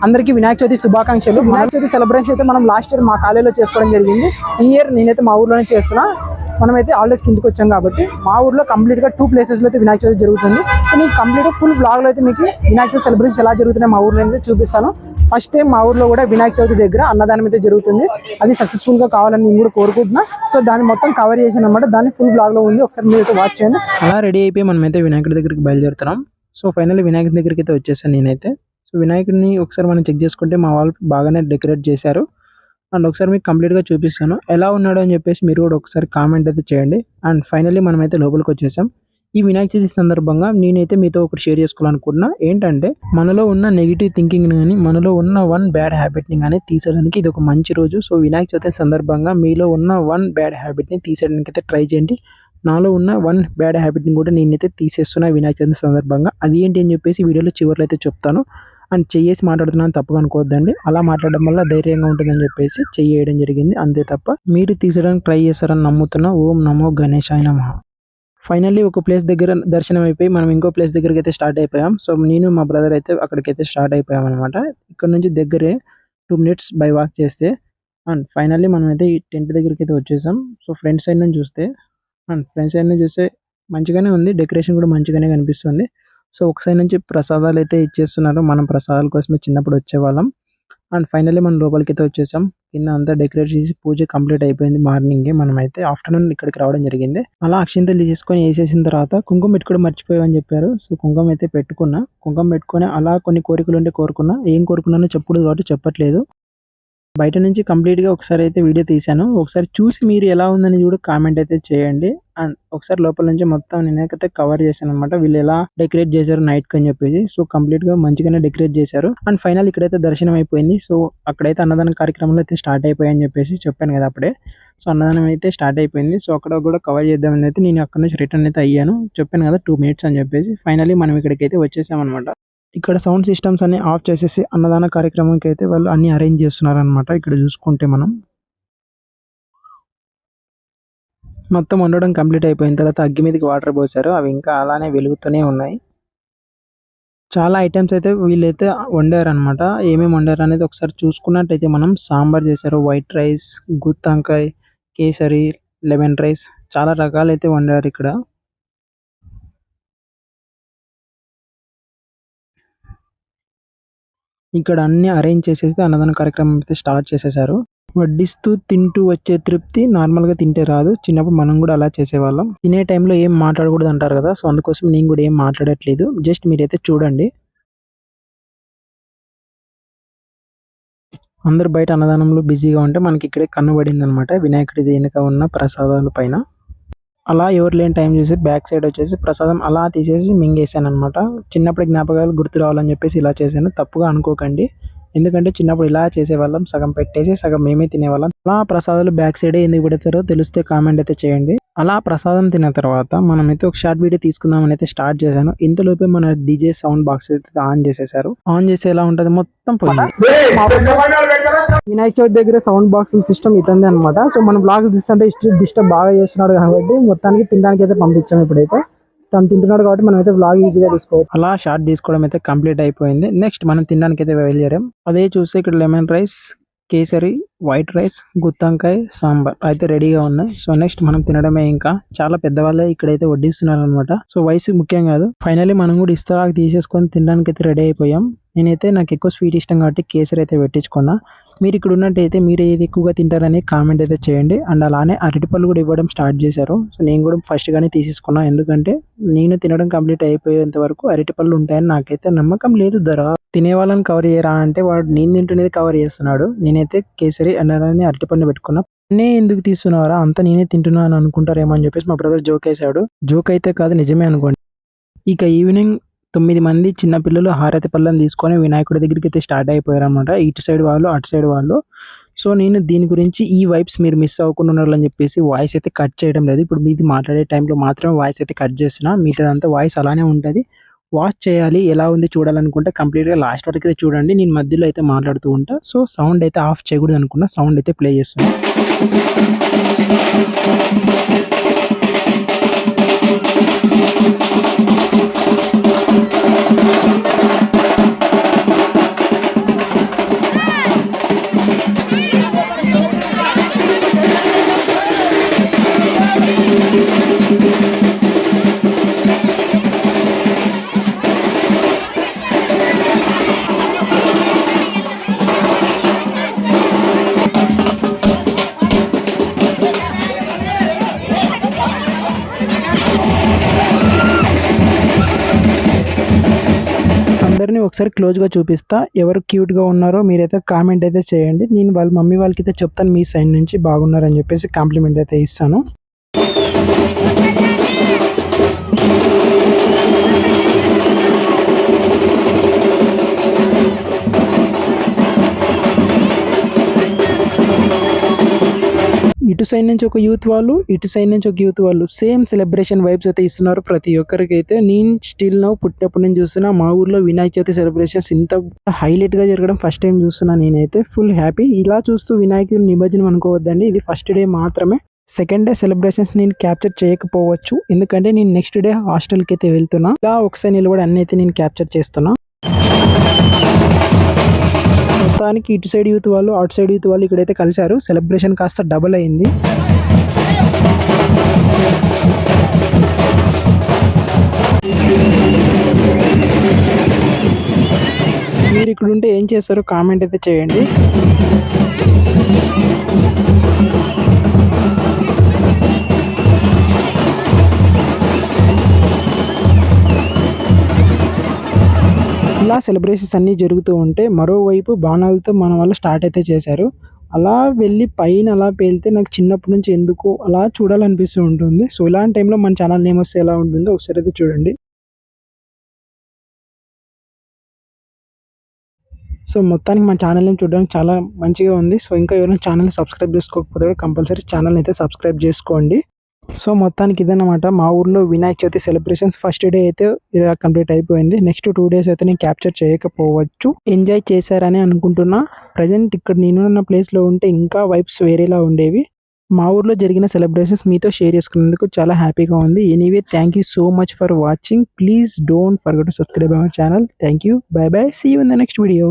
అందరికీ వినాయక చవితి శుభాకాంక్షలు. వినాయక చవితి సెలబ్రేషన్ అయితే మనం లాస్ట్ ఇయర్ మా కాలేజీలో చేసుకోవడం జరిగింది. ఈ ఇయర్ నేనైతే మా ఊర్లోనే చేస్తున్నా. మనమైతే హాలిడేస్కి ఇంటికి వచ్చాం కాబట్టి మా ఊర్లో కంప్లీట్గా 2 ప్లేసెస్లో అయితే వినాయక చవితి జరుగుతుంది. సో నేను కంప్లీట్గా ఫుల్ బ్లాగ్లో అయితే మీకు వినాయక చవితి సెలబ్రేషన్ ఎలా జరుగుతున్నాయి మా ఊర్లో అయితే చూపిస్తాను. ఫస్ట్ టైం మా ఊర్లో కూడా వినాయక చవితి దగ్గర అన్నదానం అయితే జరుగుతుంది. అది సక్సెస్ఫుల్గా కావాలని నేను కూడా కోరుకుంటున్నా. సో దాన్ని మొత్తం కవర్ చేసాను అనమాట. దాన్ని ఫుల్ బ్లాగ్లో ఉంది, ఒకసారి మీరు అయితే వాచ్ చేయండి. అలా రెడీ అయిపోయి మనమైతే వినాయకుడి దగ్గరికి బయలుదేరుతున్నాం. సో ఫైనల్లీ వినాయకుడి దగ్గరికి అయితే వచ్చేసాను నేనైతే. సో వినాయకుడిని ఒకసారి మనం చెక్ చేసుకుంటే మా వాళ్ళు బాగానే డెకరేట్ చేశారు. అండ్ ఒకసారి మీకు కంప్లీట్గా చూపిస్తాను ఎలా ఉన్నాడో అని చెప్పేసి మీరు కూడా ఒకసారి కామెంట్ అయితే చేయండి. అండ్ ఫైనల్లీ మనమైతే లోపలికి వచ్చేసాం. ఈ వినాయక చవితి సందర్భంగా నేనైతే మీతో ఒకటి షేర్ చేసుకోవాలనుకుంటున్నా. ఏంటంటే మనలో ఉన్న నెగిటివ్ థింకింగ్ కానీ మనలో ఉన్న 1 బ్యాడ్ హ్యాబిట్ని కానీ తీసేయడానికి ఇది ఒక మంచి రోజు. సో వినాయక చవితి సందర్భంగా మీలో ఉన్న 1 బ్యాడ్ హ్యాబిట్ని తీసేయడానికి అయితే ట్రై చేయండి. నాలో ఉన్న 1 బ్యాడ్ హ్యాబిట్ని కూడా నేనైతే తీసేస్తున్నా వినాయక చవితి సందర్భంగా. అది ఏంటి అని చెప్పేసి వీడియోలో చివరిలో అయితే చెప్తాను. అండ్ చెయ్యేసి మాట్లాడుతున్నాను, తప్పుగా అనుకోవద్దండి. అలా మాట్లాడడం వల్ల ధైర్యంగా ఉంటుందని చెప్పేసి చెయ్యడం జరిగింది, అంతే తప్ప మీరు తీసేయడానికి ట్రై చేస్తారని నమ్ముతున్నా. ఓం నమో గణేశాయ నమః. ఫైనల్లీ ఒక ప్లేస్ దగ్గర దర్శనం అయిపోయి మనం ఇంకో ప్లేస్ దగ్గరికి అయితే స్టార్ట్ అయిపోయాం. సో నేను మా బ్రదర్ అయితే అక్కడికైతే స్టార్ట్ అయిపోయాం అనమాట. ఇక్కడ నుంచి దగ్గరే 2 మినిట్స్ బై వాక్ చేస్తే. అండ్ ఫైనల్లీ మనం అయితే ఈ టెంట్ దగ్గరికి అయితే వచ్చేసాం. సో ఫ్రంట్ సైడ్ నుంచి చూస్తే మంచిగానే ఉంది, డెకరేషన్ కూడా మంచిగానే కనిపిస్తుంది. సో ఒక సైడ్ నుంచి ప్రసాదాలు అయితే ఇచ్చేస్తున్నారు. మనం ప్రసాదాల కోసమే చిన్నప్పుడు వచ్చేవాళ్ళం. అండ్ ఫైనల్లీ మనం లోపలికి అయితే వచ్చేసాం. కింద అంతా డెకరేట్ చేసి పూజ కంప్లీట్ అయిపోయింది. మార్నింగే మనం అయితే ఆఫ్టర్నూన్ ఇక్కడికి రావడం జరిగింది. అలా అక్షింతలు తీసుకొని వేసేసిన తర్వాత కుంకుమ పెట్టుకోవడం మర్చిపోయామని చెప్పారు. సో కుంకుమ అయితే పెట్టుకున్నా. కుంకుమ పెట్టుకొని అలా కొన్ని కోరికలు ఉంటే కోరుకున్నా. ఏం కోరుకున్నానో చెప్పకూడదు కాబట్టి చెప్పట్లేదు. బయట నుంచి కంప్లీట్గా ఒకసారి అయితే వీడియో తీశాను. ఒకసారి చూసి మీరు ఎలా ఉందని కూడా కామెంట్ అయితే చేయండి. అండ్ ఒకసారి లోపల నుంచి మొత్తం నేనైతే కవర్ చేశాను అనమాట. వీళ్ళు ఎలా డెకరేట్ చేశారు నైట్ అని చెప్పేసి. సో కంప్లీట్ గా మంచిగానే డెకరేట్ చేశారు. అండ్ ఫైనల్ ఇక్కడైతే దర్శనం అయిపోయింది. సో అక్కడైతే అన్నదానం కార్యక్రమాలు అయితే స్టార్ట్ అయిపోయాయని చెప్పేసి చెప్పాను కదా అప్పుడే. సో అన్నదానం అయితే స్టార్ట్ అయిపోయింది. సో అక్కడ కూడా కవర్ చేద్దామని అయితే నేను అక్కడ నుంచి రిటర్న్ అయితే అయ్యాను. చెప్పాను కదా 2 మినిట్స్ అని చెప్పేసి. ఫైనల్లీ మనం ఇక్కడికైతే వచ్చేసాం అనమాట. ఇక్కడ సౌండ్ సిస్టమ్స్ అన్ని ఆఫ్ చేసేసి అన్నదాన కార్యక్రమంకి అయితే వాళ్ళు అన్ని అరేంజ్ చేస్తున్నారు అనమాట. ఇక్కడ చూసుకుంటే మనం మొత్తం వండడం కంప్లీట్ అయిపోయిన తర్వాత అగ్గి మీదకి వాటర్ పోసారు. అవి ఇంకా అలానే వెలుగుతూనే ఉన్నాయి. చాలా ఐటమ్స్ అయితే వీళ్ళైతే వండారు అనమాట. ఏమేమి వండారు అనేది ఒకసారి చూసుకున్నట్టయితే మనం సాంబార్ చేశారు, వైట్ రైస్, గుత్తంకాయ, కేసరి, లెమన్ రైస్, చాలా రకాలు అయితే వండారు ఇక్కడ. ఇక్కడ అన్ని అరేంజ్ చేసేసి అన్నదాన కార్యక్రమం అయితే స్టార్ట్ చేసేసారు. వడ్డిస్తూ తింటూ వచ్చే తృప్తి నార్మల్గా తింటే రాదు. చిన్నప్పుడు మనం కూడా అలా చేసేవాళ్ళం. తినే టైంలో ఏం మాట్లాడకూడదు అంటారు కదా. సో అందుకోసం నేను కూడా ఏం మాట్లాడట్లేదు. జస్ట్ మీరైతే చూడండి. అందరు బయట అన్నదానంలో బిజీగా ఉంటే మనకి ఇక్కడే కన్నుబడింది అనమాట వినాయకుడి వెనుక ఉన్న ప్రసాదాల పైన. అలా ఎవరు లేని టైం చూసి బ్యాక్ సైడ్ వచ్చేసి ప్రసాదం అలా తీసేసి మింగేసాను అనమాట. చిన్నప్పటి జ్ఞాపకాలు గుర్తు రావాలని చెప్పేసి ఇలా చేశాను. తప్పుగా అనుకోకండి. ఎందుకంటే చిన్నప్పుడు ఇలా చేసేవాళ్ళం, సగం పెట్టేసి సగం మేమే తినేవాళ్ళం. అలా ప్రసాదాలు బ్యాక్ సైడే ఎందుకు పెడతారో తెలిస్తే కామెంట్ అయితే చేయండి. అలా ప్రసాదం తిన్న తర్వాత మనమైతే ఒక షార్ట్ వీడియో తీసుకుందామని అయితే స్టార్ట్ చేశాను. ఇంతలోపే మన డీజే సౌండ్ బాక్స్ అయితే ఆన్ చేసేసారు. ఆన్ చేసి ఎలా ఉంటుంది మొత్తం పోయింది. వినాయక చవితి దగ్గర సౌండ్ బాక్స్ సిస్టమ్ ఇతంది అనమాట. సో మన బ్లాగ్ తీస్తుంటే డిస్టర్బ్ బాగా చేస్తున్నాడు కాబట్టి మొత్తానికి తినడానికి అయితే పంపించాము. ఇప్పుడైతే తను తింటున్నాడు కాబట్టి మనం అయితే బ్లాగ్ ఈజీగా తీసుకోవచ్చు. అలా షార్ట్ తీసుకోవడం అయితే కంప్లీట్ అయిపోయింది. నెక్స్ట్ మనం తినడానికి అయితే బయలుదేరాం. అదే చూస్తే ఇక్కడ lemon rice, kesari, white rice, గుత్తంకాయ, సాంబార్ అయితే రెడీగా ఉన్నాయి. సో నెక్స్ట్ మనం తినడమే. ఇంకా చాలా పెద్దవాళ్ళే ఇక్కడైతే వడ్డిస్తున్నారు అనమాట. సో వయసు ముఖ్యం కాదు. ఫైనల్లీ మనం కూడా ఇస్తారాకు తీసేసుకొని తినడానికి అయితే రెడీ అయిపోయాం. నేనైతే నాకు ఎక్కువ స్వీట్ ఇష్టం కాబట్టి కేసరి అయితే పెట్టించుకున్నా. మీరు ఇక్కడ ఉన్నట్టయితే మీరు ఏది ఎక్కువగా తింటారని కామెంట్ అయితే చేయండి. అండ్ అలానే అరటిపళ్ళు కూడా ఇవ్వడం స్టార్ట్ చేశారు. సో నేను కూడా ఫస్ట్ గానే తీసేసుకున్నా. ఎందుకంటే నేను తినడం కంప్లీట్ అయిపోయేంత వరకు అరటిపళ్ళు ఉంటాయని నాకైతే నమ్మకం లేదు. ధర తినే వాళ్ళని కవర్ చేయరా అంటే వాడు నేను తింటున్నది కవర్ చేస్తున్నాడు. నేనైతే కేసరి అండ్ అలానే అరటిపళ్ళు పెట్టుకున్నా. నేనే ఎందుకు తీస్తున్నారా, అంతా నేనే తింటున్నాను అనుకుంటారేమో అని చెప్పేసి మా బ్రదర్ జోక్ వేసాడు. జోక్ అయితే కాదు, నిజమే అనుకోండి. ఇక ఈవినింగ్ 9 మంది చిన్నపిల్లలు హారతి పళ్ళని తీసుకొని వినాయకుడి దగ్గరికి అయితే స్టార్ట్ అయిపోయారు అనమాట. ఇటు సైడ్ వాళ్ళు, అటు సైడ్ వాళ్ళు. సో నేను దీని గురించి ఈ వైబ్స్ మీరు మిస్ అవ్వకుండా ఉండాలని చెప్పేసి వాయిస్ అయితే కట్ చేయడం లేదు. ఇప్పుడు మీది మాట్లాడే టైంలో మాత్రమే వాయిస్ అయితే కట్ చేస్తున్నా. మిగతాదంతా వాయిస్ అలానే ఉంటుంది. వాచ్ చేయాలి, ఎలా ఉంది చూడాలనుకుంటే కంప్లీట్గా లాస్ట్ వరకు అయితే చూడండి. నేను మధ్యలో అయితే మాట్లాడుతూ ఉంటా. సో సౌండ్ అయితే ఆఫ్ చేయకూడదు అనుకున్నా. సౌండ్ అయితే ప్లే చేస్తున్నా. ఒకసారి క్లోజ్గా చూపిస్తా. ఎవరు క్యూట్గా ఉన్నారో మీరైతే కామెంట్ అయితే చేయండి. నేను వాళ్ళ మమ్మీ వాళ్ళకి అయితే చెప్తాను మీ సైడ్ నుంచి బాగున్నారని చెప్పేసి కాంప్లిమెంట్ అయితే ఇస్తాను. ఇటు సైడ్ నుంచి ఒక యూత్ వాళ్ళు, ఇటు సైడ్ నుంచి ఒక యూత్ వాళ్ళు సేమ్ సెలబ్రేషన్ వైబ్స్ అయితే ఇస్తున్నారు ప్రతి ఒక్కరికి అయితే. నేను స్టిల్ నౌ పుట్టినప్పటి నుంచి చూస్తున్నా మా ఊర్లో వినాయక చవితి సెలబ్రేషన్స్ ఇంత హైలైట్ గా జరగడం ఫస్ట్ టైం చూస్తున్నా. నేనైతే ఫుల్ హ్యాపీ. ఇలా చూస్తూ వినాయకుడి నిమజ్జనం అనుకోవద్దండి, ఇది ఫస్ట్ డే మాత్రమే. సెకండ్ డే సెలబ్రేషన్స్ నేను క్యాప్చర్ చేయకపోవచ్చు, ఎందుకంటే నేను నెక్స్ట్ డే హాస్టల్కి అయితే వెళ్తున్నా. ఇలా ఒకసారి నిలబడి అన్ని అయితే నేను క్యాప్చర్ చేస్తున్నా. మొత్తానికి ఇటు సైడ్ యూత్ వాళ్ళు, అవుట్ సైడ్ యూత్ వాళ్ళు ఇక్కడైతే కలిశారు. సెలబ్రేషన్ కాస్త డబుల్ అయింది. మీరు ఇక్కడ ఉంటే ఏం చేస్తారో కామెంట్ అయితే చేయండి. ఇలా సెలబ్రేషన్స్ అన్నీ జరుగుతూ ఉంటే మరోవైపు బాణాలతో మన వాళ్ళు స్టార్ట్ అయితే చేశారు. అలా వెళ్ళి పైన అలా పేలితే నాకు చిన్నప్పటి నుంచి ఎందుకు అలా చూడాలనిపిస్తూ ఉంటుంది. సో ఇలాంటి టైంలో మన ఛానల్ నేమ్ వస్తే ఎలా ఉంటుందో ఒకసారి అయితే చూడండి. సో మొత్తానికి మన ఛానల్ నేమ్ చూడడానికి చాలా మంచిగా ఉంది. సో ఇంకా ఎవరైనా ఛానల్ సబ్స్క్రైబ్ చేసుకోకపోతే కంపల్సరీ ఛానల్ అయితే సబ్స్క్రైబ్ చేసుకోండి. సో మొత్తానికి ఇదన్నమాట మా ఊర్లో Vinayaka Chavithi celebrations. First day అయితే ఇలా కంప్లీట్ అయిపోయింది. నెక్స్ట్ 2 days అయితే నేను క్యాప్చర్ చేయకపోవచ్చు. ఎంజాయ్ చేశారని అనుకుంటున్నా. ప్రజెంట్ ఇక్కడ నేనున్న ప్లేస్లో ఉంటే ఇంకా వైబ్స్ వేరేలా ఉండేవి. మా ఊర్లో జరిగిన సెలబ్రేషన్స్ మీతో షేర్ చేసుకున్నందుకు చాలా హ్యాపీగా ఉంది. Anyway thank you so much for watching. Please don't forget to subscribe our channel. Thank you. Bye bye. See you in the next video.